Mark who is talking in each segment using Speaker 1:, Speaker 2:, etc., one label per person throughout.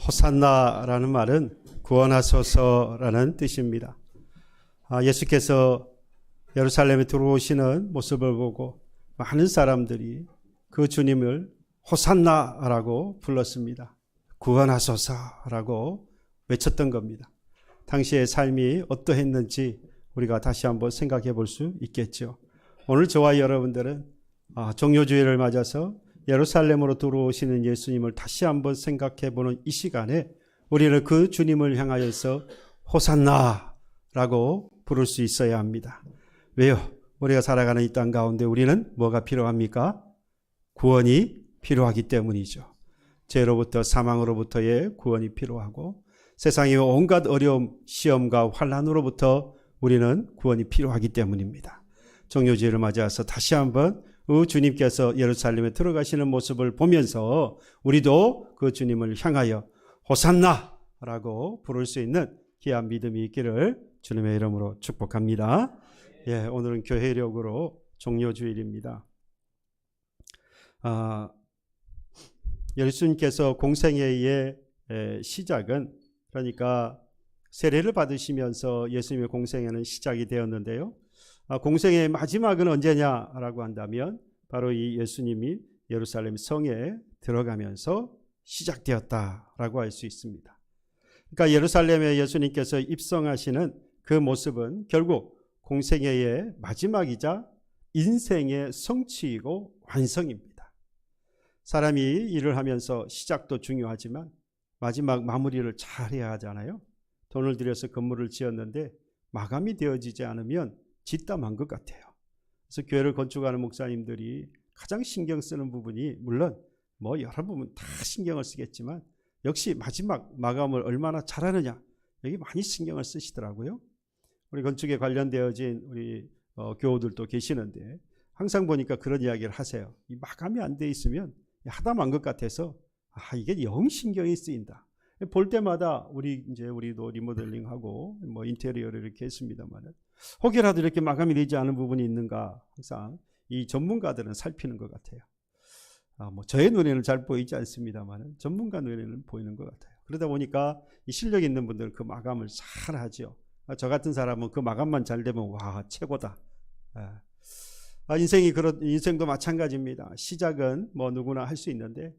Speaker 1: 호산나라는 말은 구원하소서라는 뜻입니다. 예수께서 예루살렘에 들어오시는 모습을 보고 많은 사람들이 그 주님을 호산나라고 불렀습니다. 구원하소서라고 외쳤던 겁니다. 당시의 삶이 어떠했는지 우리가 다시 한번 생각해 볼 수 있겠죠. 오늘 저와 여러분들은 종료주일을 맞아서 예루살렘으로 들어오시는 예수님을 다시 한번 생각해 보는 이 시간에 우리는 그 주님을 향하여서 호산나라고 부를 수 있어야 합니다. 왜요? 우리가 살아가는 이 땅 가운데 우리는 뭐가 필요합니까? 구원이 필요하기 때문이죠. 죄로부터 사망으로부터의 구원이 필요하고 세상의 온갖 어려움, 시험과 환난으로부터 우리는 구원이 필요하기 때문입니다. 종료주일을 맞아서 다시 한번 그 주님께서 예루살렘에 들어가시는 모습을 보면서 우리도 그 주님을 향하여 호산나라고 부를 수 있는 귀한 믿음이 있기를 주님의 이름으로 축복합니다. 오늘은 교회력으로 종료주일입니다. 예수님께서 공생애의 시작은, 그러니까 세례를 받으시면서 예수님의 공생애는 시작이 되었는데요. 공생애의 마지막은 언제냐라고 한다면 바로 이 예수님이 예루살렘 성에 들어가면서 시작되었다라고 할 수 있습니다. 그러니까 예루살렘에 예수님께서 입성하시는 그 모습은 결국 공생애의 마지막이자 인생의 성취이고 완성입니다. 사람이 일을 하면서 시작도 중요하지만 마지막 마무리를 잘 해야 하잖아요. 돈을 들여서 건물을 지었는데 마감이 되어지지 않으면 짓담한 것 같아요. 그래서 교회를 건축하는 목사님들이 가장 신경 쓰는 부분이, 물론 여러 부분 다 신경을 쓰겠지만 역시 마지막 마감을 얼마나 잘하느냐, 여기 많이 신경을 쓰시더라고요. 우리 건축에 관련되어진 우리 교우들도 계시는데 항상 보니까 그런 이야기를 하세요. 이 마감이 안 돼 있으면 하다 만 것 같아서 이게 영 신경이 쓰인다. 볼 때마다 우리도 리모델링하고 인테리어를 이렇게 했습니다만 혹여라도 이렇게 마감이 되지 않은 부분이 있는가 항상 이 전문가들은 살피는 것 같아요. 저의 눈에는 잘 보이지 않습니다만 전문가 눈에는 보이는 것 같아요. 그러다 보니까 이 실력 있는 분들은 그 마감을 잘 하죠. 저 같은 사람은 그 마감만 잘 되면 와, 최고다. 인생도 마찬가지입니다. 시작은 누구나 할 수 있는데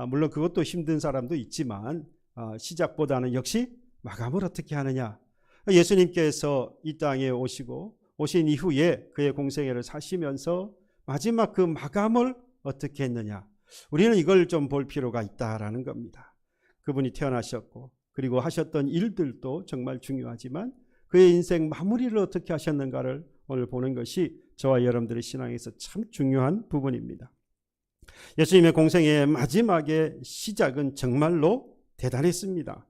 Speaker 1: 물론 그것도 힘든 사람도 있지만 시작보다는 역시 마감을 어떻게 하느냐. 예수님께서 이 땅에 오신 이후에 그의 공생애를 사시면서 마지막 그 마감을 어떻게 했느냐. 우리는 이걸 좀 볼 필요가 있다라는 겁니다. 그분이 태어나셨고 그리고 하셨던 일들도 정말 중요하지만 그의 인생 마무리를 어떻게 하셨는가를 오늘 보는 것이 저와 여러분들의 신앙에서 참 중요한 부분입니다. 예수님의 공생애의 마지막의 시작은 정말로 대단했습니다.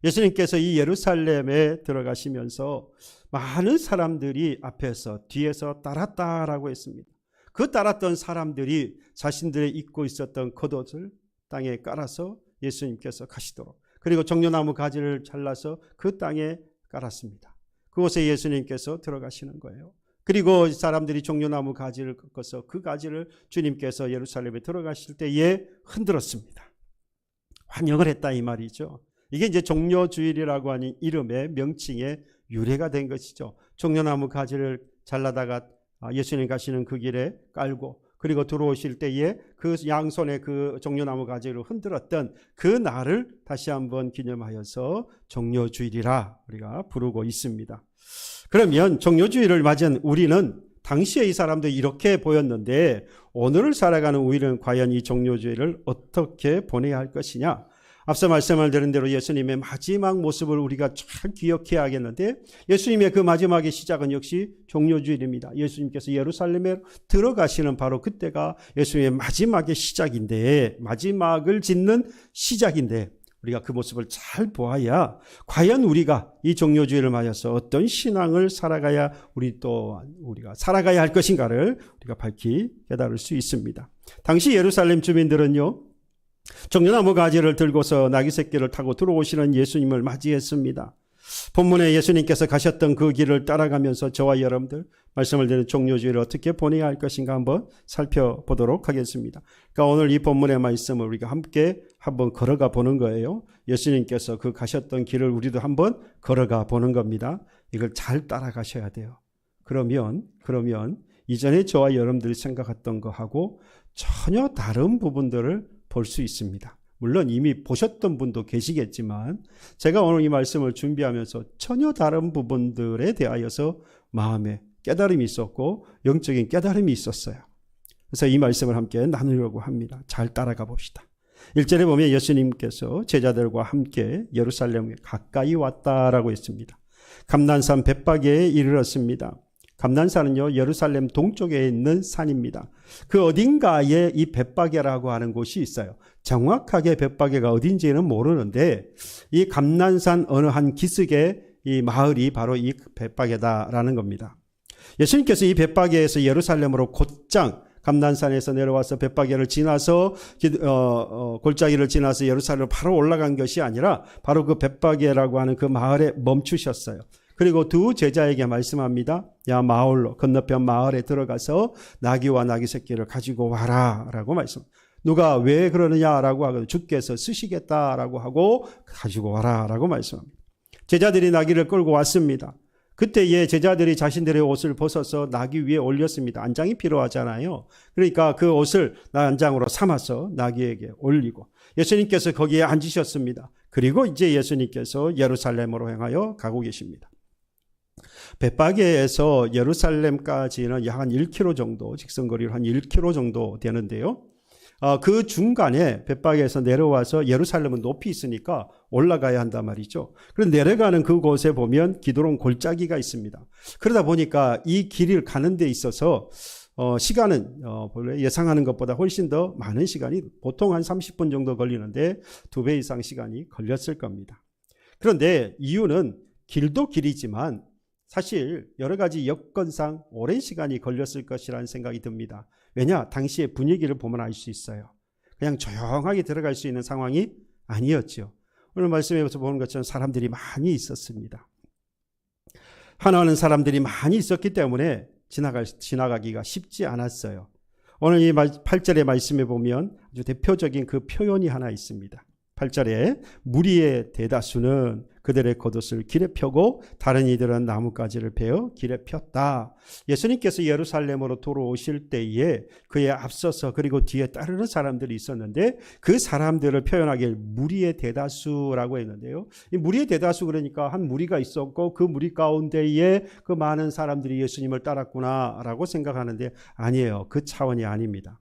Speaker 1: 예수님께서 이 예루살렘에 들어가시면서 많은 사람들이 앞에서 뒤에서 따랐다라고 했습니다. 그 따랐던 사람들이 자신들의 입고 있었던 겉옷을 땅에 깔아서 예수님께서 가시도록, 그리고 종려나무 가지를 잘라서 그 땅에 깔았습니다. 그곳에 예수님께서 들어가시는 거예요. 그리고 사람들이 종려나무 가지를 꺾어서 그 가지를 주님께서 예루살렘에 들어가실 때에 흔들었습니다. 환영을 했다 이 말이죠. 이게 이제 종려주일이라고 하는 이름의 명칭의 유래가 된 것이죠. 종려나무 가지를 잘라다가 예수님 가시는 그 길에 깔고 그리고 들어오실 때에 그 양손에 그 종려나무 가지를 흔들었던 그 날을 다시 한번 기념하여서 종려주일이라 우리가 부르고 있습니다. 그러면 종려주일을 맞은 우리는 당시에 이 사람들이 이렇게 보였는데 오늘을 살아가는 우리는 과연 이 종려주일을 어떻게 보내야 할 것이냐. 앞서 말씀을 드린 대로 예수님의 마지막 모습을 우리가 잘 기억해야 하겠는데 예수님의 그 마지막의 시작은 역시 종려주일입니다. 예수님께서 예루살렘에 들어가시는 바로 그때가 예수님의 마지막의 시작인데, 마지막을 짓는 시작인데 우리가 그 모습을 잘 보아야 과연 우리가 이 종려주일을 맞아서 어떤 신앙을 살아가야 우리가 살아가야 할 것인가를 우리가 밝히 깨달을 수 있습니다. 당시 예루살렘 주민들은요, 종려나무 가지를 들고서 나귀 새끼를 타고 들어오시는 예수님을 맞이했습니다. 본문에 예수님께서 가셨던 그 길을 따라가면서 저와 여러분들 말씀을 드리는 종료주의를 어떻게 보내야 할 것인가 한번 살펴보도록 하겠습니다. 그러니까 오늘 이 본문의 말씀을 우리가 함께 한번 걸어가 보는 거예요. 예수님께서 그 가셨던 길을 우리도 한번 걸어가 보는 겁니다. 이걸 잘 따라가셔야 돼요. 그러면 이전에 저와 여러분들이 생각했던 거하고 전혀 다른 부분들을 볼 수 있습니다. 물론 이미 보셨던 분도 계시겠지만 제가 오늘 이 말씀을 준비하면서 전혀 다른 부분들에 대하여서 마음에 깨달음이 있었고 영적인 깨달음이 있었어요. 그래서 이 말씀을 함께 나누려고 합니다. 잘 따라가 봅시다. 1절에 보면 예수님께서 제자들과 함께 예루살렘에 가까이 왔다라고 했습니다. 감난산 벳바게에 이르렀습니다. 감난산은요, 예루살렘 동쪽에 있는 산입니다. 그 어딘가에 이 벳바게라고 하는 곳이 있어요. 정확하게 벳바게가 어딘지는 모르는데 이 감난산 어느 한 기슭의 이 마을이 바로 이 벳바게다라는 겁니다. 예수님께서 이 벳바게에서 예루살렘으로 곧장 감난산에서 내려와서 벳바게를 지나서 골짜기를 지나서 예루살렘으로 바로 올라간 것이 아니라 바로 그 벳바게라고 하는 그 마을에 멈추셨어요. 그리고 두 제자에게 말씀합니다. 야, 마을로 건너편 마을에 들어가서 나귀와 나귀 새끼를 가지고 와라 라고 말씀. 누가 왜 그러느냐라고 하거든. 주께서 쓰시겠다라고 하고 가지고 와라 라고 말씀합니다. 제자들이 나귀를 끌고 왔습니다. 그때에 제자들이 자신들의 옷을 벗어서 나귀 위에 올렸습니다. 안장이 필요하잖아요. 그러니까 그 옷을 안장으로 삼아서 나귀에게 올리고 예수님께서 거기에 앉으셨습니다. 그리고 이제 예수님께서 예루살렘으로 향하여 가고 계십니다. 벳바게에서 예루살렘까지는 약 한 1km 정도, 직선거리로 한 1km 정도 되는데요. 그 중간에 벳바게에서 내려와서 예루살렘은 높이 있으니까 올라가야 한단 말이죠. 그런데 내려가는 그곳에 보면 기드론 골짜기가 있습니다. 그러다 보니까 이 길을 가는 데 있어서 시간은 원래 예상하는 것보다 훨씬 더 많은 시간이 보통 한 30분 정도 걸리는데 2배 이상 시간이 걸렸을 겁니다. 그런데 이유는 길도 길이지만 사실 여러 가지 여건상 오랜 시간이 걸렸을 것이라는 생각이 듭니다. 왜냐? 당시의 분위기를 보면 알 수 있어요. 그냥 조용하게 들어갈 수 있는 상황이 아니었죠. 오늘 말씀에서 보는 것처럼 사람들이 많이 있었습니다. 하나하는 사람들이 많이 있었기 때문에 지나가기가 쉽지 않았어요. 오늘 이 8절의 말씀에 보면 아주 대표적인 그 표현이 하나 있습니다. 8절에 무리의 대다수는 그들의 겉옷을 길에 펴고 다른 이들은 나뭇가지를 베어 길에 폈다. 예수님께서 예루살렘으로 돌아오실 때에 그에 앞서서 그리고 뒤에 따르는 사람들이 있었는데 그 사람들을 표현하기에 무리의 대다수라고 했는데요. 이 무리의 대다수 그러니까 한 무리가 있었고 그 무리 가운데에 그 많은 사람들이 예수님을 따랐구나라고 생각하는데 아니에요. 그 차원이 아닙니다.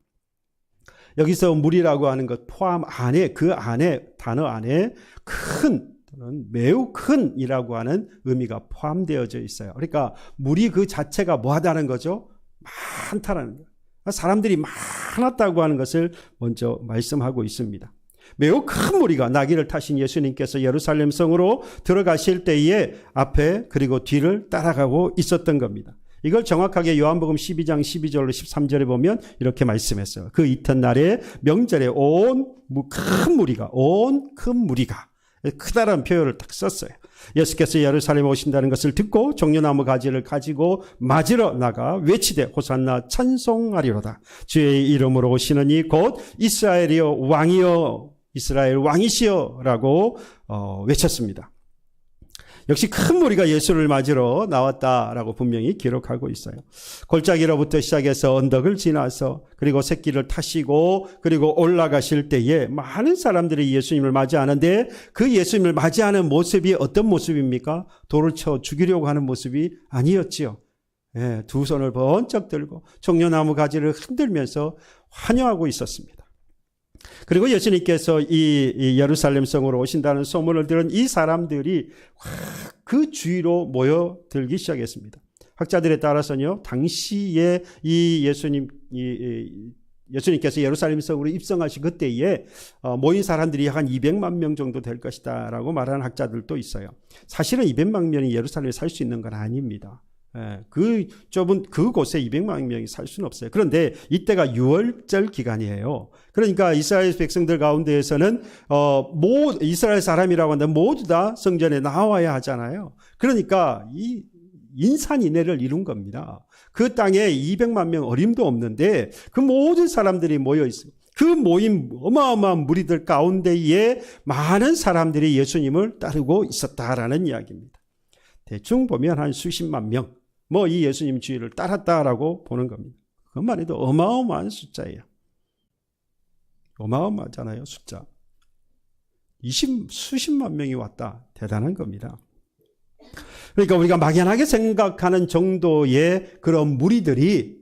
Speaker 1: 여기서 무리라고 하는 것 포함 안에 그 안에 단어 안에 큰 또는 매우 큰이라고 하는 의미가 포함되어져 있어요. 그러니까 무리 그 자체가 뭐하다는 거죠? 많다라는 거예요. 사람들이 많았다고 하는 것을 먼저 말씀하고 있습니다. 매우 큰 무리가 나귀를 타신 예수님께서 예루살렘 성으로 들어가실 때에 앞에 그리고 뒤를 따라가고 있었던 겁니다. 이걸 정확하게 요한복음 12장 12절로 13절에 보면 이렇게 말씀했어요. 그 이튿날에 명절에 온 큰 무리가 크다라는 표현을 딱 썼어요. 예수께서 예루살렘에 오신다는 것을 듣고 종려나무 가지를 가지고 맞으러 나가 외치되 호산나 찬송하리로다. 주의 이름으로 오시는 이 곧 이스라엘이여 왕이여 이스라엘 왕이시여 라고 외쳤습니다. 역시 큰 무리가 예수를 맞으러 나왔다라고 분명히 기록하고 있어요. 골짜기로부터 시작해서 언덕을 지나서 그리고 새끼를 타시고 그리고 올라가실 때에 많은 사람들이 예수님을 맞이하는데 그 예수님을 맞이하는 모습이 어떤 모습입니까? 돌을 쳐 죽이려고 하는 모습이 아니었지요. 예, 두 손을 번쩍 들고 종려나무 가지를 흔들면서 환영하고 있었습니다. 그리고 예수님께서 이 예루살렘 성으로 오신다는 소문을 들은 이 사람들이 그 주위로 모여들기 시작했습니다. 학자들에 따라서는요, 당시에 이 예수님께서 예루살렘 성으로 입성하신 그때에 모인 사람들이 약 한 200만 명 정도 될 것이다 라고 말하는 학자들도 있어요. 사실은 200만 명이 예루살렘에 살 수 있는 건 아닙니다. 그 좁은 그곳에 200만 명이 살 수는 없어요. 그런데 이때가 유월절 기간이에요. 그러니까 이스라엘 백성들 가운데에서는 이스라엘 사람이라고 한다면 모두 다 성전에 나와야 하잖아요. 그러니까 이 인산인해를 이룬 겁니다. 그 땅에 200만 명 어림도 없는데 그 모든 사람들이 모여 있어요. 그 모임 어마어마한 무리들 가운데에 많은 사람들이 예수님을 따르고 있었다라는 이야기입니다. 대충 보면 한 수십만 명, 이 예수님 주의를 따랐다라고 보는 겁니다. 그것만 해도 어마어마한 숫자예요. 어마어마하잖아요, 숫자. 수십만 명이 왔다. 대단한 겁니다. 그러니까 우리가 막연하게 생각하는 정도의 그런 무리들이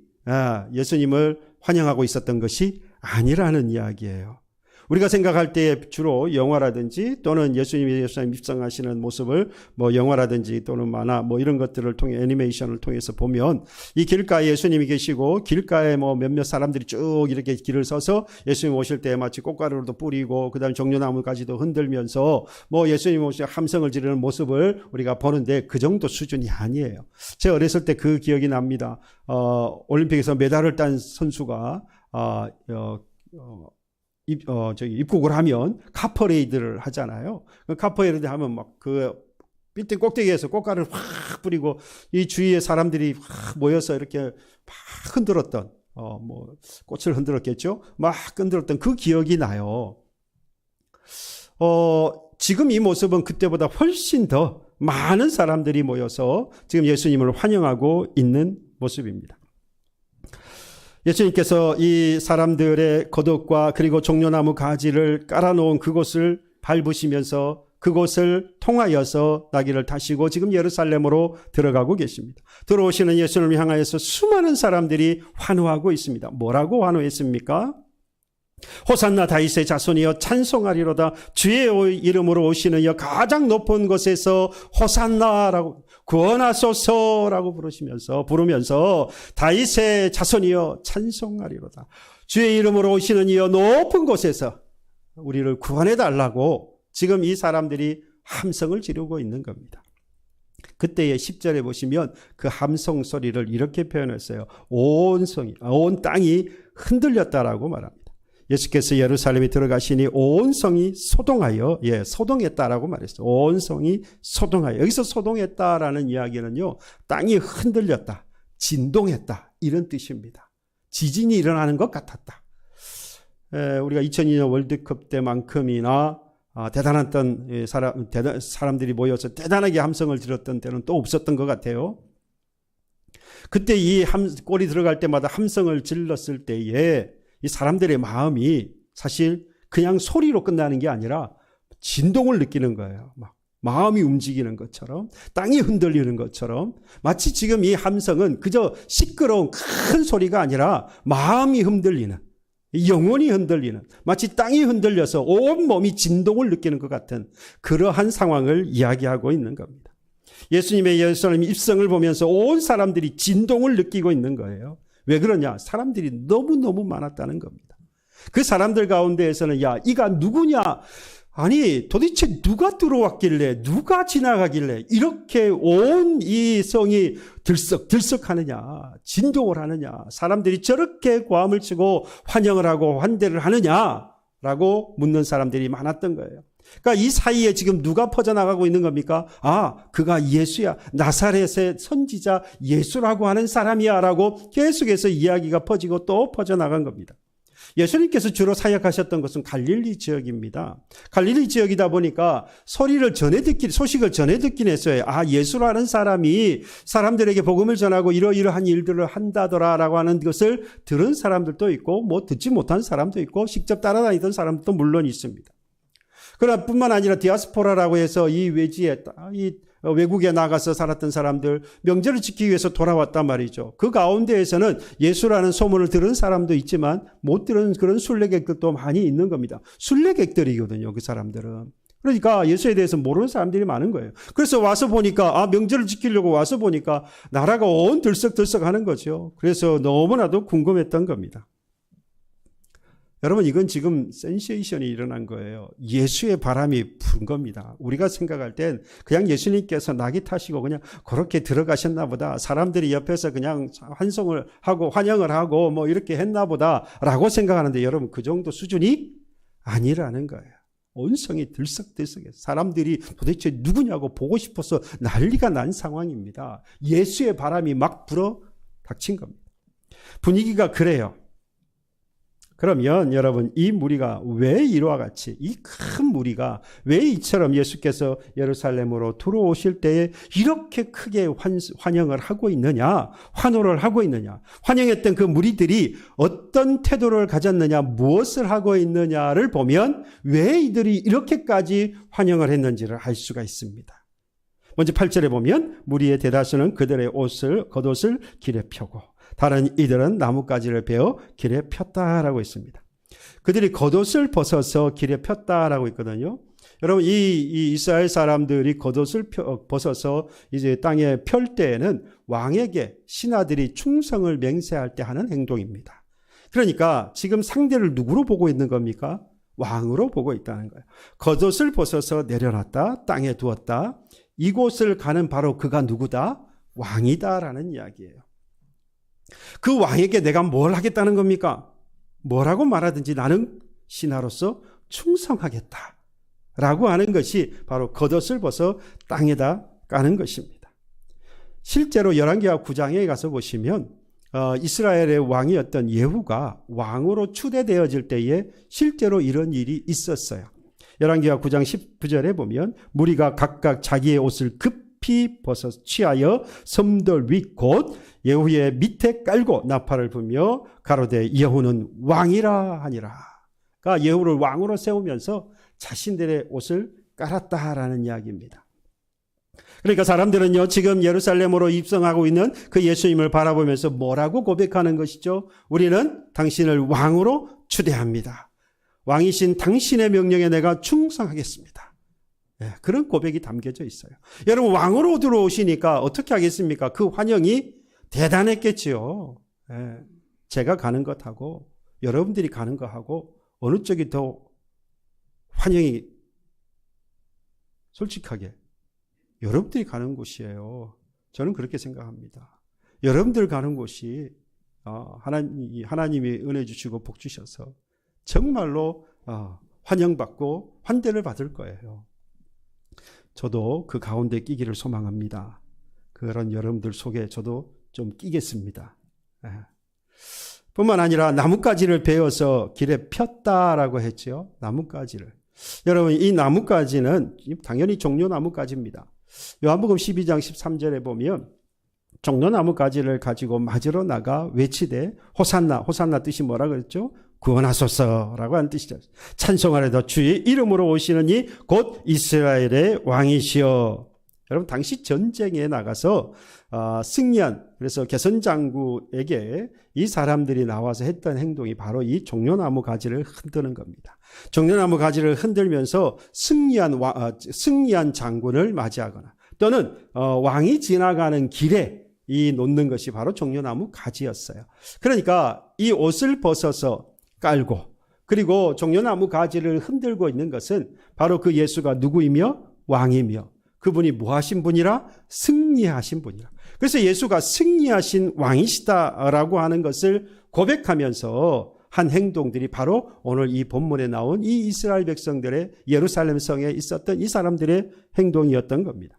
Speaker 1: 예수님을 환영하고 있었던 것이 아니라는 이야기예요. 우리가 생각할 때 주로 영화라든지 또는 예수님 입성하시는 모습을 영화라든지 또는 만화 이런 것들을 통해 애니메이션을 통해서 보면 이 길가에 예수님이 계시고 길가에 몇몇 사람들이 쭉 이렇게 길을 서서 예수님 오실 때 마치 꽃가루도 뿌리고 그다음에 종려나무까지도 흔들면서 예수님 오실 함성을 지르는 모습을 우리가 보는데 그 정도 수준이 아니에요. 제가 어렸을 때 그 기억이 납니다. 올림픽에서 메달을 딴 선수가 입국을 하면 카퍼레이드를 하잖아요. 그 카퍼레이드 하면 그 빌딩 꼭대기에서 꽃가루를 확 뿌리고 이 주위에 사람들이 확 모여서 이렇게 막 흔들었던, 꽃을 흔들었겠죠? 막 흔들었던 그 기억이 나요. 지금 이 모습은 그때보다 훨씬 더 많은 사람들이 모여서 지금 예수님을 환영하고 있는 모습입니다. 예수님께서 이 사람들의 겉옷과 그리고 종려나무 가지를 깔아놓은 그곳을 밟으시면서 그곳을 통하여서 나귀를 타시고 지금 예루살렘으로 들어가고 계십니다. 들어오시는 예수님을 향하여서 수많은 사람들이 환호하고 있습니다. 뭐라고 환호했습니까? 호산나 다윗의 자손이여 찬송하리로다. 주의 이름으로 오시는 이여 가장 높은 곳에서 호산나라고 구원하소서라고 부르면서 다윗의 자손이여 찬송하리로다. 주의 이름으로 오시는 이여 높은 곳에서 우리를 구원해 달라고 지금 이 사람들이 함성을 지르고 있는 겁니다. 그때의 10절에 보시면 그 함성 소리를 이렇게 표현했어요. 온 땅이 흔들렸다라고 말합니다. 예수께서 예루살렘에 들어가시니 온 성이 소동하여, 소동했다라고 말했어요. 온 성이 소동하여. 여기서 소동했다라는 이야기는요, 땅이 흔들렸다, 진동했다, 이런 뜻입니다. 지진이 일어나는 것 같았다. 우리가 2002년 월드컵 때만큼이나 대단한 사람들이 모여서 대단하게 함성을 지렀던 때는 또 없었던 것 같아요. 그때 이 골이 들어갈 때마다 함성을 질렀을 때에 이 사람들의 마음이 사실 그냥 소리로 끝나는 게 아니라 진동을 느끼는 거예요. 마음이 움직이는 것처럼, 땅이 흔들리는 것처럼, 마치 지금 이 함성은 그저 시끄러운 큰 소리가 아니라 마음이 흔들리는, 영혼이 흔들리는, 마치 땅이 흔들려서 온 몸이 진동을 느끼는 것 같은 그러한 상황을 이야기하고 있는 겁니다. 예수님의 예루살렘 입성을 보면서 온 사람들이 진동을 느끼고 있는 거예요. 왜 그러냐? 사람들이 너무너무 많았다는 겁니다. 그 사람들 가운데에서는 이가 누구냐? 아니 도대체 누가 들어왔길래 누가 지나가길래 이렇게 온 이 성이 들썩들썩하느냐, 진동을 하느냐, 사람들이 저렇게 고함을 치고 환영을 하고 환대를 하느냐라고 묻는 사람들이 많았던 거예요. 그러니까 이 사이에 지금 누가 퍼져나가고 있는 겁니까? 그가 예수야, 나사렛의 선지자 예수라고 하는 사람이야 라고 계속해서 이야기가 퍼지고 또 퍼져나간 겁니다. 예수님께서 주로 사역하셨던 것은 갈릴리 지역입니다. 갈릴리 지역이다 보니까 소식을 전해 듣긴 했어요. 예수라는 사람이 사람들에게 복음을 전하고 이러이러한 일들을 한다더라라고 하는 것을 들은 사람들도 있고 듣지 못한 사람도 있고 직접 따라다니던 사람도 물론 있습니다. 그러나 뿐만 아니라 디아스포라라고 해서 이 외지에 외국에 나가서 살았던 사람들 명절을 지키기 위해서 돌아왔단 말이죠. 그 가운데에서는 예수라는 소문을 들은 사람도 있지만 못 들은 그런 순례객들도 많이 있는 겁니다. 순례객들이거든요, 그 사람들은. 그러니까 예수에 대해서 모르는 사람들이 많은 거예요. 그래서 와서 보니까 명절을 지키려고 와서 보니까 나라가 온 들썩들썩 하는 거죠. 그래서 너무나도 궁금했던 겁니다. 여러분, 이건 지금 센세이션이 일어난 거예요. 예수의 바람이 부은 겁니다. 우리가 생각할 땐 그냥 예수님께서 낙이 타시고 그냥 그렇게 들어가셨나 보다. 사람들이 옆에서 그냥 환송을 하고 환영을 하고 뭐 이렇게 했나 보다 라고 생각하는데, 여러분, 그 정도 수준이 아니라는 거예요. 온성이 들썩들썩해요. 사람들이 도대체 누구냐고 보고 싶어서 난리가 난 상황입니다. 예수의 바람이 막 불어 닥친 겁니다. 분위기가 그래요. 그러면 여러분, 이 무리가 왜 이와 같이, 이 큰 무리가 왜 이처럼 예수께서 예루살렘으로 들어오실 때에 이렇게 크게 환영을 하고 있느냐, 환호를 하고 있느냐, 환영했던 그 무리들이 어떤 태도를 가졌느냐, 무엇을 하고 있느냐를 보면 왜 이들이 이렇게까지 환영을 했는지를 알 수가 있습니다. 먼저 8절에 보면 무리의 대다수는 그들의 겉옷을 길에 펴고 다른 이들은 나뭇가지를 베어 길에 폈다라고 있습니다. 그들이 겉옷을 벗어서 길에 폈다라고 있거든요. 여러분, 이 이스라엘 사람들이 겉옷을 벗어서 이제 땅에 펼 때에는 왕에게 신하들이 충성을 맹세할 때 하는 행동입니다. 그러니까 지금 상대를 누구로 보고 있는 겁니까? 왕으로 보고 있다는 거예요. 겉옷을 벗어서 내려놨다, 땅에 두었다. 이곳을 가는 바로 그가 누구다? 왕이다라는 이야기예요. 그 왕에게 내가 뭘 하겠다는 겁니까? 뭐라고 말하든지 나는 신하로서 충성하겠다 라고 하는 것이 바로 겉옷을 벗어 땅에다 까는 것입니다. 실제로 열왕기하 9장에 가서 보시면 이스라엘의 왕이었던 예후가 왕으로 추대되어질 때에 실제로 이런 일이 있었어요. 열왕기하 9장 19절에 보면 무리가 각각 자기의 옷을 급히 벗어 취하여 섬돌 위 곧 예후의 밑에 깔고 나팔을 불며 가로되 예후는 왕이라 하니라. 그러니까 예후를 왕으로 세우면서 자신들의 옷을 깔았다라는 이야기입니다. 그러니까 사람들은요, 지금 예루살렘으로 입성하고 있는 그 예수님을 바라보면서 뭐라고 고백하는 것이죠? 우리는 당신을 왕으로 추대합니다. 왕이신 당신의 명령에 내가 충성하겠습니다. 네, 그런 고백이 담겨져 있어요. 여러분, 왕으로 들어오시니까 어떻게 하겠습니까? 그 환영이 대단했겠지요. 네, 제가 가는 것하고 여러분들이 가는 것하고 어느 쪽이 더 환영이 솔직하게 여러분들이 가는 곳이에요. 저는 그렇게 생각합니다. 여러분들 가는 곳이 하나님이 은혜 주시고 복 주셔서 정말로 환영받고 환대를 받을 거예요. 저도 그 가운데 끼기를 소망합니다. 그런 여러분들 속에 저도 좀 끼겠습니다. 뿐만 아니라 나뭇가지를 베어서 길에 폈다라고 했죠. 나뭇가지를. 여러분, 이 나뭇가지는 당연히 종려나뭇가지입니다. 요한복음 12장 13절에 보면 종려나뭇가지를 가지고 맞으러 나가 외치되 호산나, 호산나 뜻이 뭐라 그랬죠? 구원하소서라고 하는 뜻이죠. 찬송하려다 주의 이름으로 오시는 이 곧 이스라엘의 왕이시여. 여러분, 당시 전쟁에 나가서 승리한, 그래서 개선장구에게 이 사람들이 나와서 했던 행동이 바로 이 종려나무 가지를 흔드는 겁니다. 종려나무 가지를 흔들면서 승리한 장군을 맞이하거나 또는 왕이 지나가는 길에 이 놓는 것이 바로 종려나무 가지였어요. 그러니까 이 옷을 벗어서 깔고 그리고 종려나무 가지를 흔들고 있는 것은 바로 그 예수가 누구이며 왕이며 그분이 뭐 하신 분이라? 승리하신 분이라. 그래서 예수가 승리하신 왕이시다라고 하는 것을 고백하면서 한 행동들이 바로 오늘 이 본문에 나온 이 이스라엘 백성들의 예루살렘 성에 있었던 이 사람들의 행동이었던 겁니다.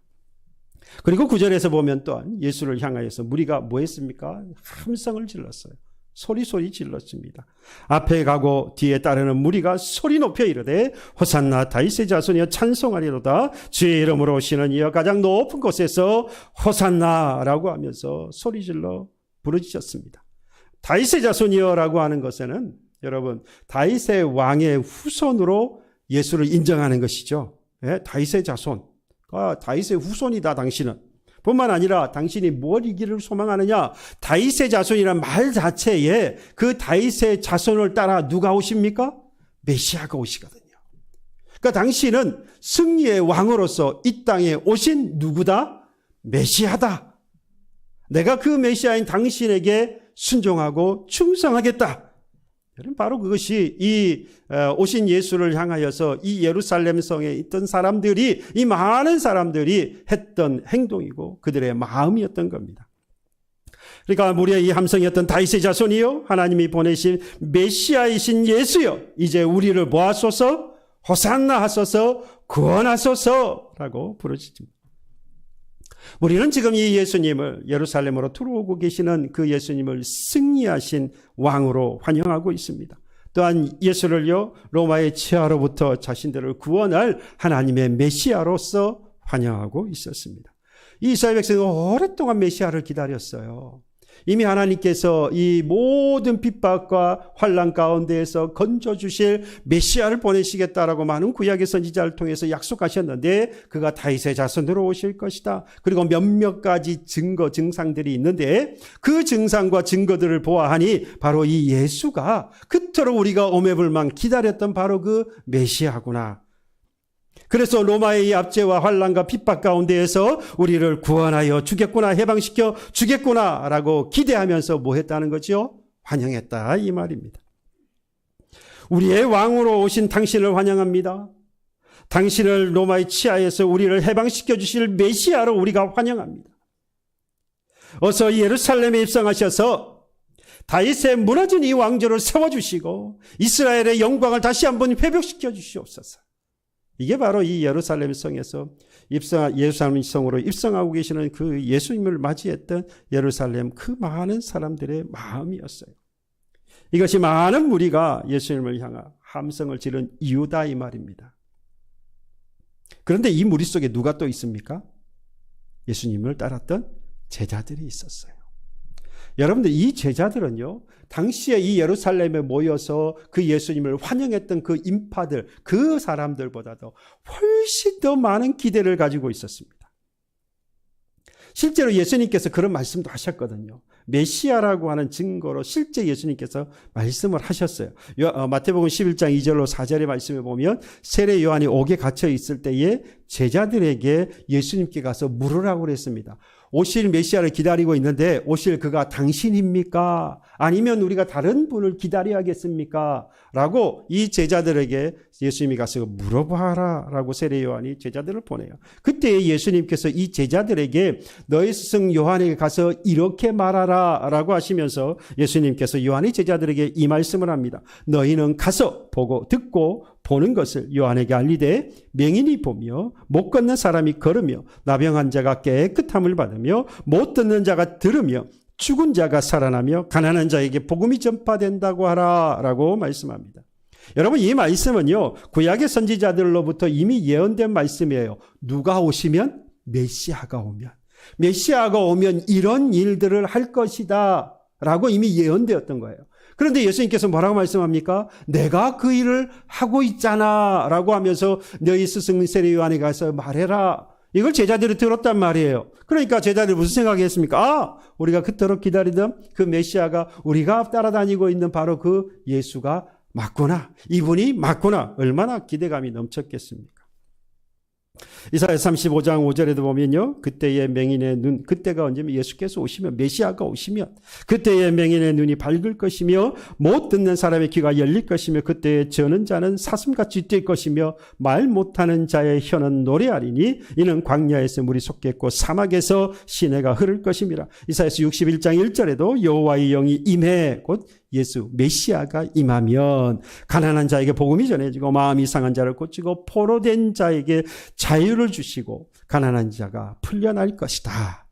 Speaker 1: 그리고 9절에서 보면 또한 예수를 향하여서 무리가 뭐 했습니까? 함성을 질렀어요. 소리 질렀습니다. 앞에 가고 뒤에 따르는 무리가 소리 높여 이르되 호산나 다윗의 자손이여 찬송하리로다. 주의 이름으로 오시는 이여 가장 높은 곳에서 호산나라고 하면서 소리 질러 부르짖었습니다. 다윗의 자손이여라고 하는 것에는 여러분 다윗의 왕의 후손으로 예수를 인정하는 것이죠. 네, 다윗의 자손, 다윗의 후손이다 당신은. 뿐만 아니라 당신이 뭘 이기를 소망하느냐? 다윗의 자손이란 말 자체에 그 다윗의 자손을 따라 누가 오십니까? 메시아가 오시거든요. 그러니까 당신은 승리의 왕으로서 이 땅에 오신 누구다? 메시아다. 내가 그 메시아인 당신에게 순종하고 충성하겠다. 바로 그것이 이 오신 예수를 향하여서 이 예루살렘 성에 있던 사람들이, 이 많은 사람들이 했던 행동이고 그들의 마음이었던 겁니다. 그러니까 우리의 이 함성이었던 다윗의 자손이요, 하나님이 보내신 메시아이신 예수여, 이제 우리를 모아소서, 호산나 하소서, 구원하소서라고 부르짖습니다. 우리는 지금 이 예수님을, 예루살렘으로 들어오고 계시는 그 예수님을 승리하신 왕으로 환영하고 있습니다. 또한 예수를요, 로마의 치하로부터 자신들을 구원할 하나님의 메시아로서 환영하고 있었습니다. 이 이스라엘 백성은 오랫동안 메시아를 기다렸어요. 이미 하나님께서 이 모든 핍박과 환난 가운데에서 건져주실 메시아를 보내시겠다라고 많은 구약의 선지자를 통해서 약속하셨는데, 그가 다윗의 자손으로 오실 것이다. 그리고 몇몇 가지 증상들이 있는데, 그 증상과 증거들을 보아하니 바로 이 예수가 그토록 우리가 오매불망 기다렸던 바로 그 메시아구나. 그래서 로마의 이 압제와 환난과 핍박 가운데에서 우리를 구원하여 주겠구나, 해방시켜 주겠구나 라고 기대하면서 뭐 했다는 거죠? 환영했다, 이 말입니다. 우리의 왕으로 오신 당신을 환영합니다. 당신을 로마의 치하에서 우리를 해방시켜 주실 메시아로 우리가 환영합니다. 어서 예루살렘에 입성하셔서 다윗의 무너진 이 왕조를 세워주시고 이스라엘의 영광을 다시 한번 회복시켜 주시옵소서. 이게 바로 이 예루살렘 성에서 예루살렘 성으로 입성하고 계시는 그 예수님을 맞이했던 예루살렘 그 많은 사람들의 마음이었어요. 이것이 많은 무리가 예수님을 향한 함성을 지른 이유다, 이 말입니다. 그런데 이 무리 속에 누가 또 있습니까? 예수님을 따랐던 제자들이 있었어요. 여러분들, 이 제자들은요, 당시에 이 예루살렘에 모여서 그 예수님을 환영했던 그 인파들, 그 사람들보다도 훨씬 더 많은 기대를 가지고 있었습니다. 실제로 예수님께서 그런 말씀도 하셨거든요. 메시아라고 하는 증거로 실제 예수님께서 말씀을 하셨어요. 마태복음 11장 2절로 4절의 말씀에 보면, 세례 요한이 옥에 갇혀 있을 때에 제자들에게 예수님께 가서 물으라고 그랬습니다. 오실 메시아를 기다리고 있는데 오실 그가 당신입니까? 아니면 우리가 다른 분을 기다려야겠습니까? 라고 이 제자들에게 예수님이 가서 물어봐라 라고 세례 요한이 제자들을 보내요. 그때 예수님께서 이 제자들에게 너희 스승 요한에게 가서 이렇게 말하라 라고 하시면서 예수님께서 요한의 제자들에게 이 말씀을 합니다. 너희는 가서 보고 듣고 보는 것을 요한에게 알리되, 맹인이 보며 못 걷는 사람이 걸으며 나병한 자가 깨끗함을 받으며 못 듣는 자가 들으며 죽은 자가 살아나며 가난한 자에게 복음이 전파된다고 하라 라고 말씀합니다. 여러분, 이 말씀은요, 구약의 선지자들로부터 이미 예언된 말씀이에요. 누가 오시면? 메시아가 오면 이런 일들을 할 것이다 라고 이미 예언되었던 거예요. 그런데 예수님께서 뭐라고 말씀합니까? 내가 그 일을 하고 있잖아 라고 하면서 너희 스승 세례 요한에 가서 말해라. 이걸 제자들이 들었단 말이에요. 그러니까 제자들이 무슨 생각했습니까? 우리가 그토록 기다리던 그 메시아가, 우리가 따라다니고 있는 바로 그 예수가 맞구나. 이분이 맞구나. 얼마나 기대감이 넘쳤겠습니까? 이사야 35장 5절에도 보면요, 그때의 맹인의 눈, 그때가 언제면 예수께서 오시면, 메시아가 오시면 그때의 맹인의 눈이 밝을 것이며 못 듣는 사람의 귀가 열릴 것이며 그때에 저는 자는 사슴같이 뛸 것이며 말 못하는 자의 혀는 노래하리니 이는 광야에서 물이 솟겠고 사막에서 시내가 흐를 것입니다. 이사야서 61장 1절에도 여호와의 영이 임해, 곧 예수 메시아가 임하면 가난한 자에게 복음이 전해지고 마음이 상한 자를 고치고 포로된 자에게 자유를 주시고 가난한 자가 풀려날 것이다.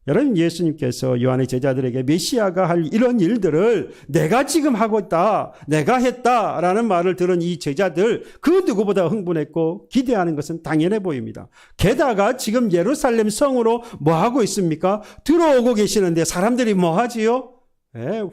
Speaker 1: 여러분, 예수님께서 요한의 제자들에게 메시아가 할 이런 일들을 내가 지금 하고 있다, 내가 했다라는 말을 들은 이 제자들, 그 누구보다 흥분했고 기대하는 것은 당연해 보입니다. 게다가 지금 예루살렘 성으로 뭐 하고 있습니까? 들어오고 계시는데 사람들이 뭐 하지요?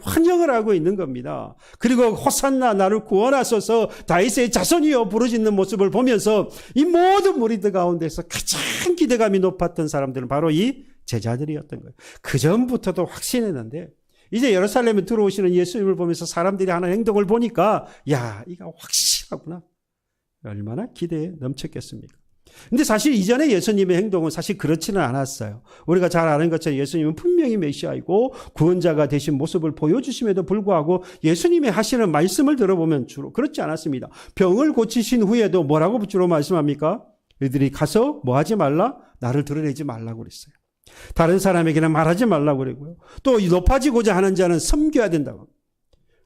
Speaker 1: 환영을 하고 있는 겁니다. 그리고 호산나, 나를 구원하소서, 다윗의 자손이여 부르짖는 모습을 보면서 이 모든 무리들 가운데서 가장 기대감이 높았던 사람들은 바로 이 제자들이었던 거예요. 그 전부터도 확신했는데 이제 예루살렘에 들어오시는 예수님을 보면서 사람들이 하는 행동을 보니까, 야, 이거 확실하구나. 얼마나 기대에 넘쳤겠습니까? 근데 사실 이전에 예수님의 행동은 사실 그렇지는 않았어요. 우리가 잘 아는 것처럼 예수님은 분명히 메시아이고 구원자가 되신 모습을 보여주심에도 불구하고 예수님이 하시는 말씀을 들어보면 주로 그렇지 않았습니다. 병을 고치신 후에도 뭐라고 주로 말씀합니까? 너희들이 가서 뭐 하지 말라? 나를 드러내지 말라고 그랬어요. 다른 사람에게는 말하지 말라고 그러고요. 또 높아지고자 하는 자는 섬겨야 된다고.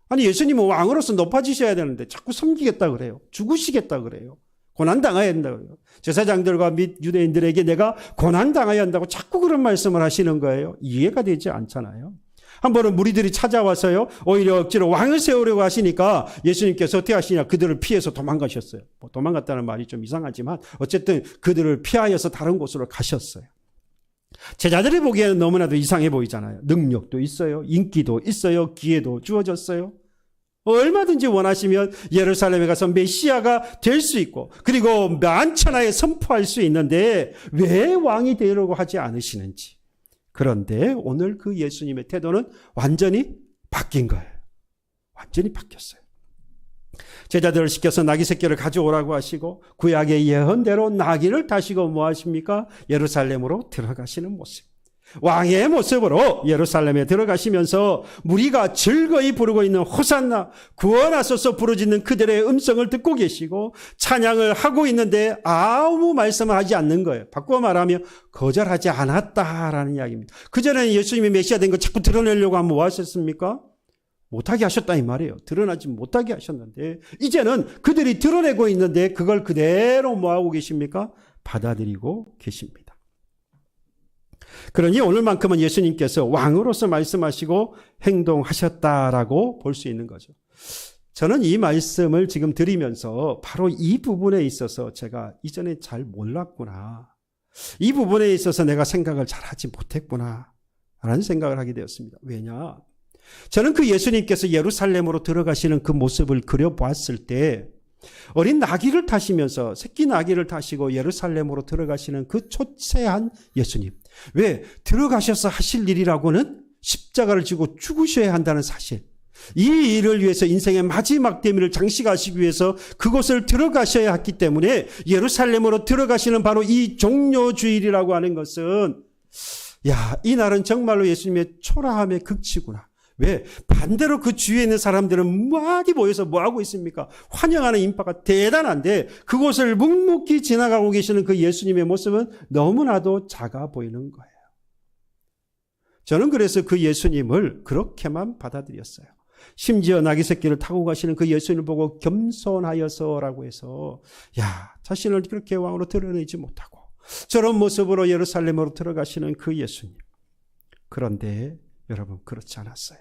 Speaker 1: 아니 예수님은 왕으로서 높아지셔야 되는데 자꾸 섬기겠다 그래요. 죽으시겠다 그래요. 고난당해야 된다고 그래요. 제사장들과 및 유대인들에게 내가 고난당해야 한다고 자꾸 그런 말씀을 하시는 거예요. 이해가 되지 않잖아요. 한 번은 무리들이 찾아와서요. 오히려 억지로 왕을 세우려고 하시니까 예수님께서 어떻게 하시냐. 그들을 피해서 도망가셨어요. 뭐 도망갔다는 말이 좀 이상하지만 어쨌든 그들을 피하여서 다른 곳으로 가셨어요. 제자들이 보기에는 너무나도 이상해 보이잖아요. 능력도 있어요. 인기도 있어요. 기회도 주어졌어요. 얼마든지 원하시면 예루살렘에 가서 메시아가 될 수 있고 그리고 만천하에 선포할 수 있는데 왜 왕이 되려고 하지 않으시는지. 그런데 오늘 그 예수님의 태도는 완전히 바뀐 거예요. 완전히 바뀌었어요. 제자들을 시켜서 나귀 새끼를 가져오라고 하시고 구약의 예언대로 나귀를 타시고 뭐 하십니까? 예루살렘으로 들어가시는 모습. 왕의 모습으로 예루살렘에 들어가시면서 무리가 즐거이 부르고 있는 호산나 구원하소서 부르짖는 그들의 음성을 듣고 계시고 찬양을 하고 있는데 아무 말씀을 하지 않는 거예요. 바꿔 말하면 거절하지 않았다라는 이야기입니다. 그전에는 예수님이 메시아 된 거 자꾸 드러내려고 하면 뭐 하셨습니까? 못하게 하셨다 이 말이에요. 드러나지 못하게 하셨는데 이제는 그들이 드러내고 있는데 그걸 그대로 뭐 하고 계십니까? 받아들이고 계십니다. 그러니 오늘만큼은 예수님께서 왕으로서 말씀하시고 행동하셨다라고 볼 수 있는 거죠. 저는 이 말씀을 지금 드리면서 바로 이 부분에 있어서 제가 이전에 잘 몰랐구나. 이 부분에 있어서 내가 생각을 잘하지 못했구나 라는 생각을 하게 되었습니다. 왜냐? 저는 그 예수님께서 예루살렘으로 들어가시는 그 모습을 그려보았을 때 어린 나귀를 타시면서 새끼 나귀를 타시고 예루살렘으로 들어가시는 그 초췌한 예수님. 왜? 들어가셔서 하실 일이라고는 십자가를 지고 죽으셔야 한다는 사실. 이 일을 위해서 인생의 마지막 대미를 장식하시기 위해서 그곳을 들어가셔야 했기 때문에 예루살렘으로 들어가시는 바로 이 종료주일이라고 하는 것은 이 날은 정말로 예수님의 초라함의 극치구나. 왜? 반대로 그 주위에 있는 사람들은 많이 모여서 뭐하고 있습니까? 환영하는 인파가 대단한데 그곳을 묵묵히 지나가고 계시는 그 예수님의 모습은 너무나도 작아 보이는 거예요. 저는 그래서 그 예수님을 그렇게만 받아들였어요. 심지어 나귀 새끼를 타고 가시는 그 예수님을 보고 겸손하여서라고 해서 자신을 그렇게 왕으로 드러내지 못하고 저런 모습으로 예루살렘으로 들어가시는 그 예수님. 그런데 여러분 그렇지 않았어요.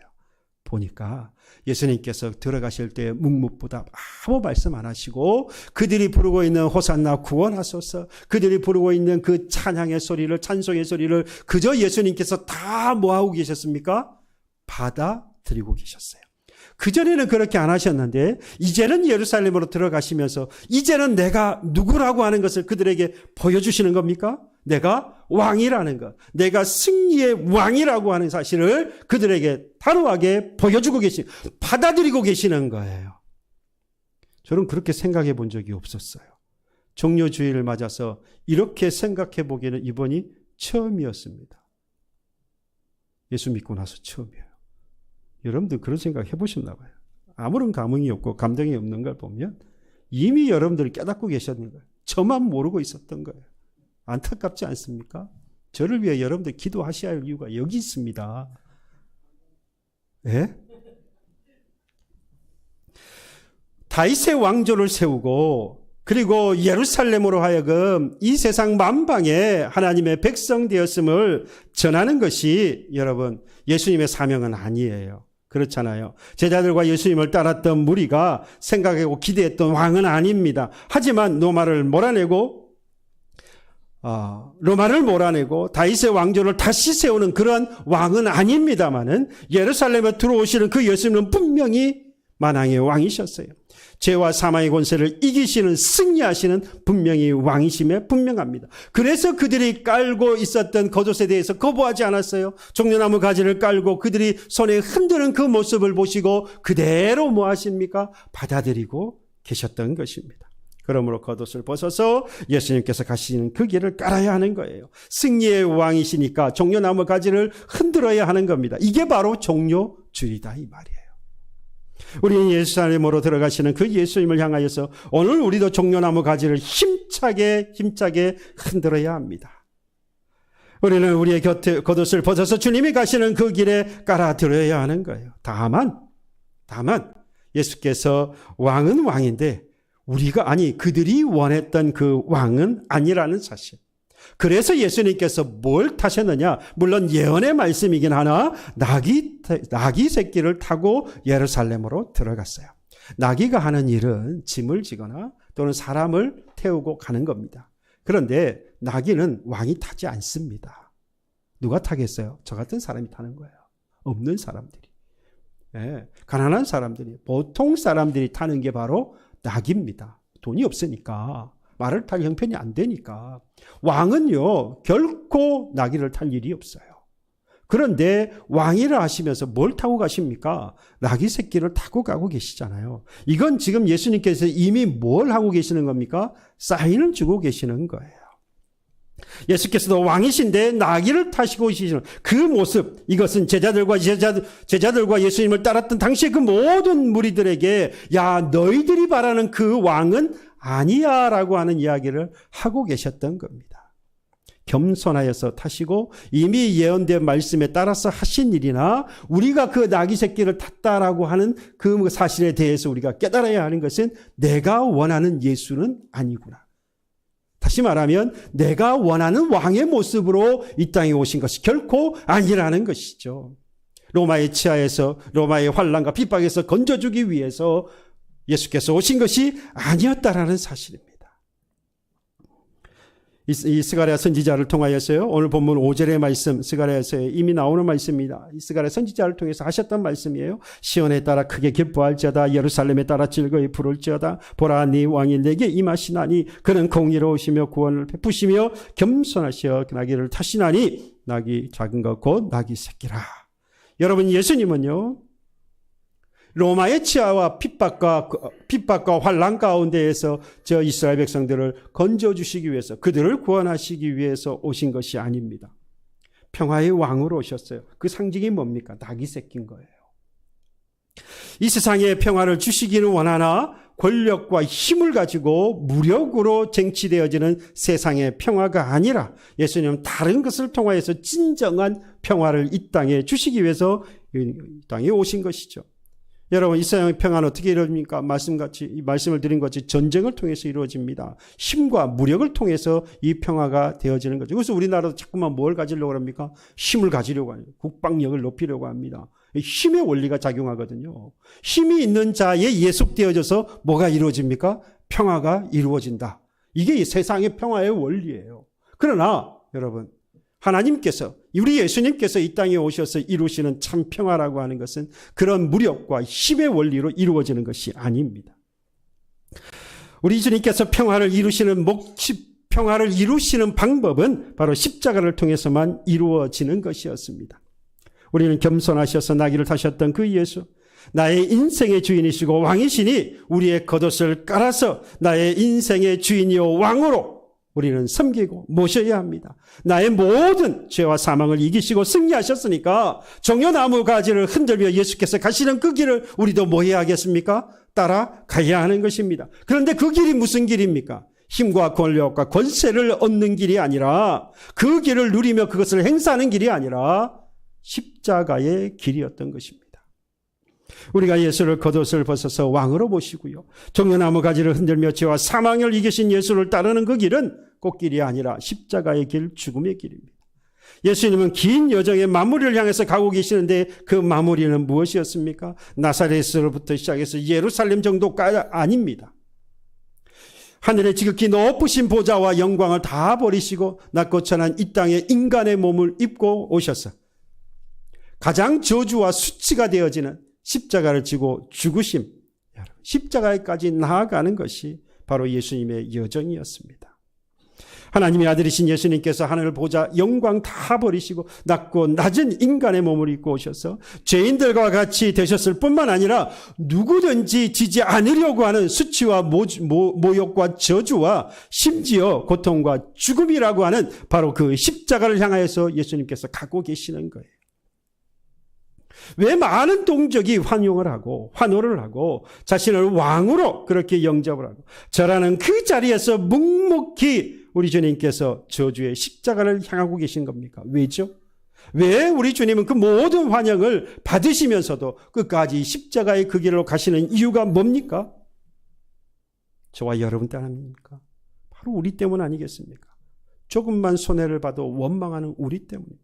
Speaker 1: 보니까 예수님께서 들어가실 때 묵묵부답 아무 말씀 안 하시고 그들이 부르고 있는 호산나 구원하소서 그들이 부르고 있는 그 찬양의 소리를 찬송의 소리를 그저 예수님께서 다 뭐하고 계셨습니까? 받아들이고 계셨어요. 그전에는 그렇게 안 하셨는데 이제는 예루살렘으로 들어가시면서 이제는 내가 누구라고 하는 것을 그들에게 보여주시는 겁니까? 내가 왕이라는 것, 내가 승리의 왕이라고 하는 사실을 그들에게 단호하게 보여주고 받아들이고 계시는 거예요. 저는 그렇게 생각해 본 적이 없었어요. 종료주의를 맞아서 이렇게 생각해 보기에는 이번이 처음이었습니다. 예수 믿고 나서 처음이에요. 여러분들 그런 생각 해보셨나 봐요. 아무런 감흥이 없고 감동이 없는 걸 보면 이미 여러분들이 깨닫고 계셨는 거예요. 저만 모르고 있었던 거예요. 안타깝지 않습니까? 저를 위해 여러분들 기도하셔야 할 이유가 여기 있습니다. 예? 다윗의 왕조를 세우고 그리고 예루살렘으로 하여금 이 세상 만방에 하나님의 백성 되었음을 전하는 것이 여러분 예수님의 사명은 아니에요. 그렇잖아요. 제자들과 예수님을 따랐던 무리가 생각하고 기대했던 왕은 아닙니다. 하지만 로마를 몰아내고 다윗의 왕조를 다시 세우는 그런 왕은 아닙니다만은 예루살렘에 들어오시는 그 예수님은 분명히 만왕의 왕이셨어요. 죄와 사망의 권세를 이기시는 승리하시는 분명히 왕이심에 분명합니다. 그래서 그들이 깔고 있었던 겉옷에 대해서 거부하지 않았어요. 종려나무 가지를 깔고 그들이 손에 흔드는 그 모습을 보시고 그대로 뭐 하십니까? 받아들이고 계셨던 것입니다. 그러므로 겉옷을 벗어서 예수님께서 가시는 그 길을 깔아야 하는 거예요. 승리의 왕이시니까 종려나무 가지를 흔들어야 하는 겁니다. 이게 바로 종려주의다 이 말이에요. 우리는 예루살렘으로 들어가시는 그 예수님을 향하여서 오늘 우리도 종려나무 가지를 힘차게 흔들어야 합니다. 우리는 우리의 겉옷을 벗어서 주님이 가시는 그 길에 깔아들여야 하는 거예요. 다만 예수께서 왕은 왕인데 그들이 원했던 그 왕은 아니라는 사실. 그래서 예수님께서 뭘 타셨느냐? 물론 예언의 말씀이긴 하나 나귀 새끼를 타고 예루살렘으로 들어갔어요. 나귀가 하는 일은 짐을 지거나 또는 사람을 태우고 가는 겁니다. 그런데 나귀는 왕이 타지 않습니다. 누가 타겠어요? 저 같은 사람이 타는 거예요. 없는 사람들이. 가난한 사람들이, 보통 사람들이 타는 게 바로 낙입니다. 돈이 없으니까, 말을 탈 형편이 안 되니까. 왕은요 결코 나귀를 탈 일이 없어요. 그런데 왕이라 하시면서 뭘 타고 가십니까? 나귀 새끼를 타고 가고 계시잖아요. 이건 지금 예수님께서 이미 뭘 하고 계시는 겁니까? 사인을 주고 계시는 거예요. 예수께서도 왕이신데 나귀를 타시고 계시는 그 모습, 이것은 제자들과 예수님을 따랐던 당시의 그 모든 무리들에게 야 너희들이 바라는 그 왕은 아니야 라고 하는 이야기를 하고 계셨던 겁니다. 겸손하여서 타시고 이미 예언된 말씀에 따라서 하신 일이나 우리가 그 나귀 새끼를 탔다라고 하는 그 사실에 대해서 우리가 깨달아야 하는 것은 내가 원하는 예수는 아니구나. 다시 말하면 내가 원하는 왕의 모습으로 이 땅에 오신 것이 결코 아니라는 것이죠. 로마의 치하에서 로마의 환난과 핍박에서 건져주기 위해서 예수께서 오신 것이 아니었다라는 사실입니다. 이 스가랴 선지자를 통하여서요. 오늘 본문 5절의 말씀 스가랴에서 이미 나오는 말씀입니다. 이 스가랴 선지자를 통해서 하셨던 말씀이에요. 시온에 따라 크게 기뻐할지어다 예루살렘에 따라 즐거이 부를지어다 보라 네 왕이 내게 임하시나니 그는 공의로우시며 구원을 베푸시며 겸손하시어 나귀를 타시나니 나귀 작은 것 곧 나귀 새끼라. 여러분 예수님은요. 로마의 치하와 핍박과 환난 가운데에서 저 이스라엘 백성들을 건져주시기 위해서 그들을 구원하시기 위해서 오신 것이 아닙니다. 평화의 왕으로 오셨어요. 그 상징이 뭡니까? 나귀 새끼인 거예요. 이 세상에 평화를 주시기는 원하나 권력과 힘을 가지고 무력으로 쟁취되어지는 세상의 평화가 아니라 예수님은 다른 것을 통하여서 진정한 평화를 이 땅에 주시기 위해서 이 땅에 오신 것이죠. 여러분 이 세상의 평화는 어떻게 이루어집니까? 말씀을 드린 것이 전쟁을 통해서 이루어집니다. 힘과 무력을 통해서 이 평화가 되어지는 거죠. 그래서 우리나라도 자꾸만 뭘 가지려고 합니까? 힘을 가지려고 합니다. 국방력을 높이려고 합니다. 힘의 원리가 작용하거든요. 힘이 있는 자에 예속되어져서 뭐가 이루어집니까? 평화가 이루어진다. 이게 이 세상의 평화의 원리예요. 그러나 여러분 하나님께서 우리 예수님께서 이 땅에 오셔서 이루시는 참 평화라고 하는 것은 그런 무력과 힘의 원리로 이루어지는 것이 아닙니다. 우리 주님께서 평화를 이루시는 방법은 바로 십자가를 통해서만 이루어지는 것이었습니다. 우리는 겸손하셔서 나귀를 타셨던 그 예수, 나의 인생의 주인이시고 왕이시니 우리의 겉옷을 깔아서 나의 인생의 주인이요 왕으로 우리는 섬기고 모셔야 합니다. 나의 모든 죄와 사망을 이기시고 승리하셨으니까 종려나무 가지를 흔들며 예수께서 가시는 그 길을 우리도 뭐 해야 하겠습니까? 따라가야 하는 것입니다. 그런데 그 길이 무슨 길입니까? 힘과 권력과 권세를 얻는 길이 아니라 그 길을 누리며 그것을 행사하는 길이 아니라 십자가의 길이었던 것입니다. 우리가 예수를 겉옷을 벗어서 왕으로 모시고요. 종려나무 가지를 흔들며 죄와 사망을 이기신 예수를 따르는 그 길은 꽃길이 아니라 십자가의 길, 죽음의 길입니다. 예수님은 긴 여정의 마무리를 향해서 가고 계시는데 그 마무리는 무엇이었습니까? 나사렛으로부터 시작해서 예루살렘 정도가 아닙니다. 하늘의 지극히 높으신 보좌와 영광을 다 버리시고 낮고 천한 이 땅에 인간의 몸을 입고 오셔서 가장 저주와 수치가 되어지는 십자가를 지고 죽으심, 십자가에까지 나아가는 것이 바로 예수님의 여정이었습니다. 하나님의 아들이신 예수님께서 하늘을 보자 영광 다 버리시고 낮고 낮은 인간의 몸을 입고 오셔서 죄인들과 같이 되셨을 뿐만 아니라 누구든지 지지 않으려고 하는 수치와 모욕과 저주와 심지어 고통과 죽음이라고 하는 바로 그 십자가를 향하여서 예수님께서 가고 계시는 거예요. 왜 많은 동족이 환영을 하고 환호를 하고 자신을 왕으로 그렇게 영접을 하고 저라는 그 자리에서 묵묵히 우리 주님께서 저주의 십자가를 향하고 계신 겁니까? 왜죠? 왜 우리 주님은 그 모든 환영을 받으시면서도 끝까지 십자가의 그 길로 가시는 이유가 뭡니까? 저와 여러분 때문입니까? 바로 우리 때문 아니겠습니까? 조금만 손해를 봐도 원망하는 우리 때문입니다.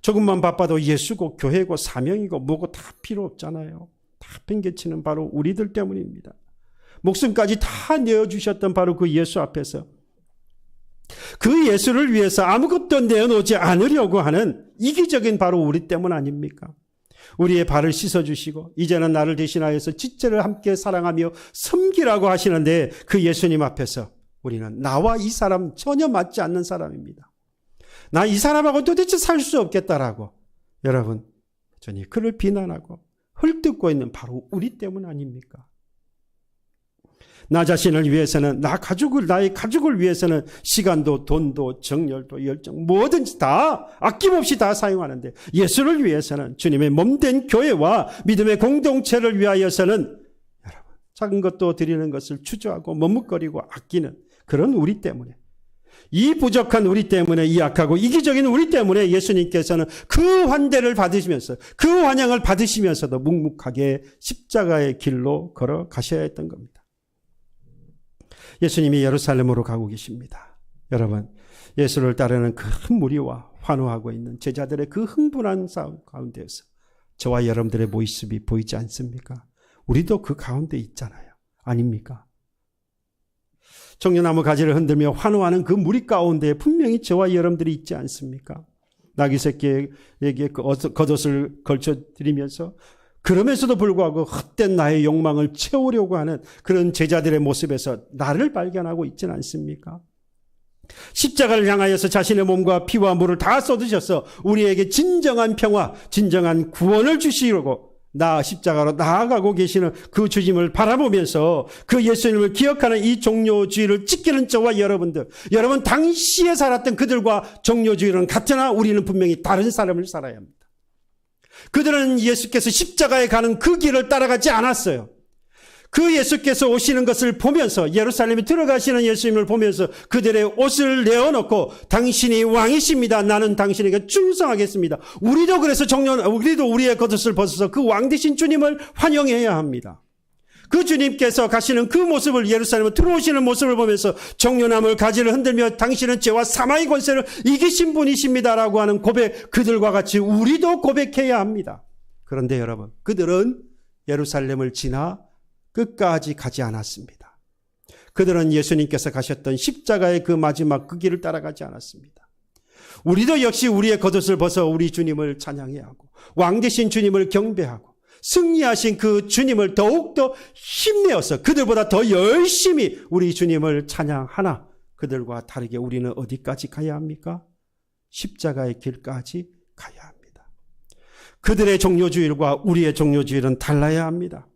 Speaker 1: 조금만 바빠도 예수고 교회고 사명이고 뭐고 다 필요 없잖아요. 다 팽개치는 바로 우리들 때문입니다. 목숨까지 다 내어주셨던 바로 그 예수 앞에서 그 예수를 위해서 아무것도 내어놓지 않으려고 하는 이기적인 바로 우리 때문 아닙니까? 우리의 발을 씻어주시고 이제는 나를 대신하여서 지체를 함께 사랑하며 섬기라고 하시는데 그 예수님 앞에서 우리는 나와 이 사람 전혀 맞지 않는 사람입니다. 나 이 사람하고 도대체 살 수 없겠다라고 여러분 전히 그를 비난하고 헐뜯고 있는 바로 우리 때문 아닙니까? 나 자신을 위해서는 나의 가족을 위해서는 시간도 돈도 정열도 열정 뭐든지 다 아낌없이 다 사용하는데 예수를 위해서는 주님의 몸된 교회와 믿음의 공동체를 위하여서는 여러분 작은 것도 드리는 것을 추조하고 머뭇거리고 아끼는 그런 우리 때문에 이 부족한 우리 때문에 이 약하고 이기적인 우리 때문에 예수님께서는 그 환대를 받으시면서 그 환영을 받으시면서도 묵묵하게 십자가의 길로 걸어가셔야 했던 겁니다. 예수님이 예루살렘으로 가고 계십니다. 여러분 예수를 따르는 큰 무리와 환호하고 있는 제자들의 그 흥분한 싸움 가운데에서 저와 여러분들의 모습이 보이지 않습니까? 우리도 그 가운데 있잖아요. 아닙니까? 종려나무 가지를 흔들며 환호하는 그 무리 가운데 분명히 저와 여러분들이 있지 않습니까? 나귀 새끼에게 겉옷을 걸쳐드리면서 그러면서도 불구하고 헛된 나의 욕망을 채우려고 하는 그런 제자들의 모습에서 나를 발견하고 있지는 않습니까? 십자가를 향하여서 자신의 몸과 피와 물을 다 쏟으셔서 우리에게 진정한 평화, 진정한 구원을 주시려고 십자가로 나아가고 계시는 그 주님을 바라보면서 그 예수님을 기억하는 이 종료주의를 지키는 저와 여러분들, 여러분 당시에 살았던 그들과 종료주의는 같으나 우리는 분명히 다른 삶을 살아야 합니다. 그들은 예수께서 십자가에 가는 그 길을 따라가지 않았어요. 그 예수께서 오시는 것을 보면서 예루살렘에 들어가시는 예수님을 보면서 그들의 옷을 내어놓고 당신이 왕이십니다. 나는 당신에게 충성하겠습니다. 우리도 그래서 우리도 우리의 겉옷을 벗어서 그 왕 되신 주님을 환영해야 합니다. 그 주님께서 가시는 그 모습을 예루살렘에 들어오시는 모습을 보면서 종려나무 가지를 흔들며 당신은 죄와 사망의 권세를 이기신 분이십니다라고 하는 고백 그들과 같이 우리도 고백해야 합니다. 그런데 여러분 그들은 예루살렘을 지나 끝까지 가지 않았습니다. 그들은 예수님께서 가셨던 십자가의 그 마지막 그 길을 따라가지 않았습니다. 우리도 역시 우리의 겉옷을 벗어 우리 주님을 찬양해야 하고 왕 되신 주님을 경배하고 승리하신 그 주님을 더욱더 힘내어서 그들보다 더 열심히 우리 주님을 찬양하나 그들과 다르게 우리는 어디까지 가야 합니까? 십자가의 길까지 가야 합니다. 그들의 종료주의와 우리의 종료주의는 달라야 합니다.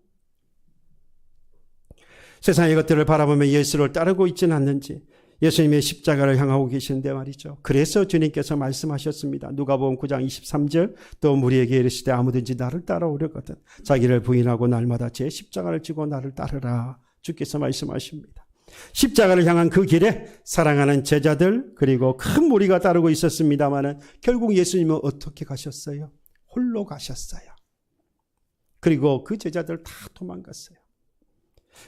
Speaker 1: 세상의 것들을 바라보며 예수를 따르고 있지는 않는지 예수님의 십자가를 향하고 계시는데 말이죠. 그래서 주님께서 말씀하셨습니다. 누가복음 9장 23절 또 무리에게 이르시되 아무든지 나를 따라오려거든 자기를 부인하고 날마다 제 십자가를 지고 나를 따르라. 주께서 말씀하십니다. 십자가를 향한 그 길에 사랑하는 제자들 그리고 큰 무리가 따르고 있었습니다마는 결국 예수님은 어떻게 가셨어요? 홀로 가셨어요. 그리고 그 제자들 다 도망갔어요.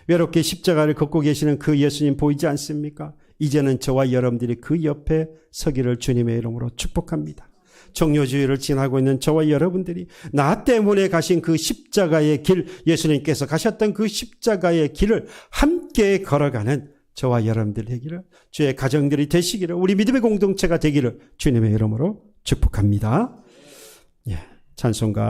Speaker 1: 외롭게 십자가를 걷고 계시는 그 예수님 보이지 않습니까? 이제는 저와 여러분들이 그 옆에 서기를 주님의 이름으로 축복합니다. 종료주의를 지나고 있는 저와 여러분들이 나 때문에 가신 그 십자가의 길, 예수님께서 가셨던 그 십자가의 길을 함께 걸어가는 저와 여러분들 되기를, 주의 가정들이 되시기를, 우리 믿음의 공동체가 되기를 주님의 이름으로 축복합니다. 찬송가